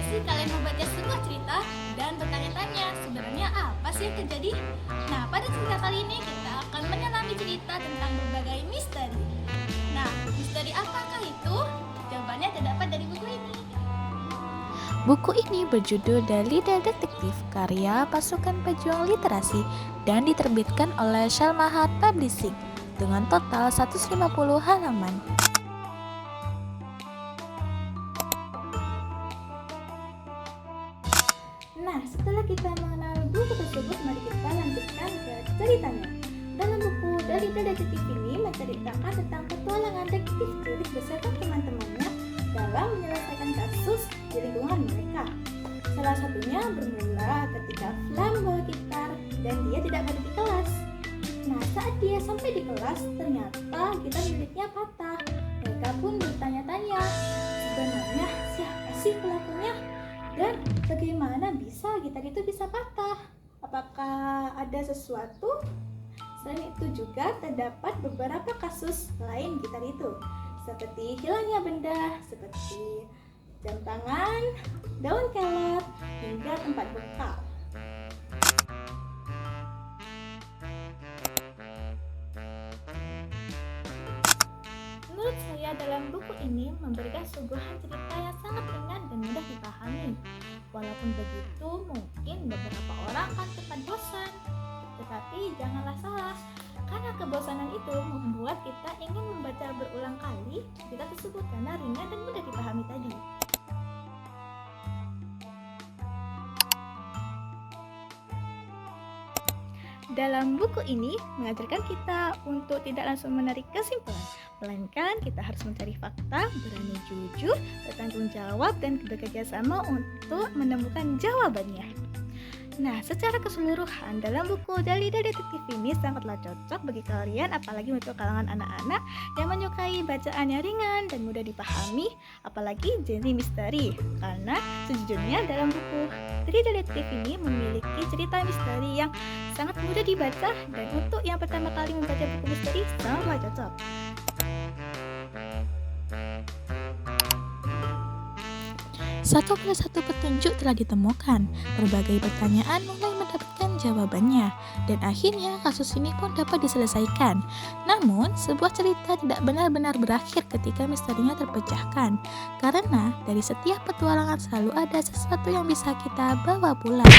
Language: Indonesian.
Pasti kalian membaca sebuah cerita dan bertanya-tanya sebenarnya apa sih yang terjadi? Nah, pada cerita kali ini kita akan menyelami cerita tentang berbagai misteri. Nah, misteri apakah itu? Jawabannya terdapat dari buku ini. Buku ini berjudul The Little Detective karya Pasukan Pejuang Literasi dan diterbitkan oleh Shalmahat Publishing dengan total 150 halaman. Nah, setelah kita mengenal buku tersebut, mari kita lanjutkan ke ceritanya. Dalam buku dari detektif ini menceritakan tentang petualangan detektif cilik beserta teman-temannya dalam menyelesaikan kasus di lingkungan mereka. Salah satunya bermula ketika Flam membawa gitar dan dia tidak hadir di kelas. Nah, saat dia sampai di kelas, ternyata gitar miliknya patah. Mereka pun bertanya-tanya, sebenarnya siapa sih pelakunya? Dan bagaimana bisa gitar itu bisa patah? Apakah ada sesuatu? Selain itu juga terdapat beberapa kasus lain gitar itu, seperti hilangnya benda, seperti jam tangan, daun kelot, hingga tempat bekal. Menurut saya dalam buku ini memberikan suguhan cerita yang sangat ringan dan mudah dipahami. Walaupun begitu, mungkin beberapa orang akan cepat bosan. Tetapi janganlah salah, karena kebosanan itu membuat kita ingin membaca berulang kali cerita tersebut karena ringan dan mudah dipahami tadi. Dalam buku ini mengajarkan kita untuk tidak langsung menarik kesimpulan, melainkan kita harus mencari fakta, berani jujur, bertanggung jawab, dan bekerja sama untuk menemukan jawabannya. Nah, secara keseluruhan dalam buku The Little Detective ini sangatlah cocok bagi kalian, apalagi untuk kalangan anak-anak yang menyukai bacaan yang ringan dan mudah dipahami, apalagi genre misteri. Karena sejujurnya dalam buku The Little Detective ini memiliki cerita misteri yang sangat mudah dibaca, dan untuk yang pertama kali membaca buku misteri sangatlah cocok. Satu persatu petunjuk telah ditemukan, berbagai pertanyaan mulai mendapatkan jawabannya, dan akhirnya kasus ini pun dapat diselesaikan. Namun, sebuah cerita tidak benar-benar berakhir ketika misterinya terpecahkan, karena dari setiap petualangan selalu ada sesuatu yang bisa kita bawa pulang.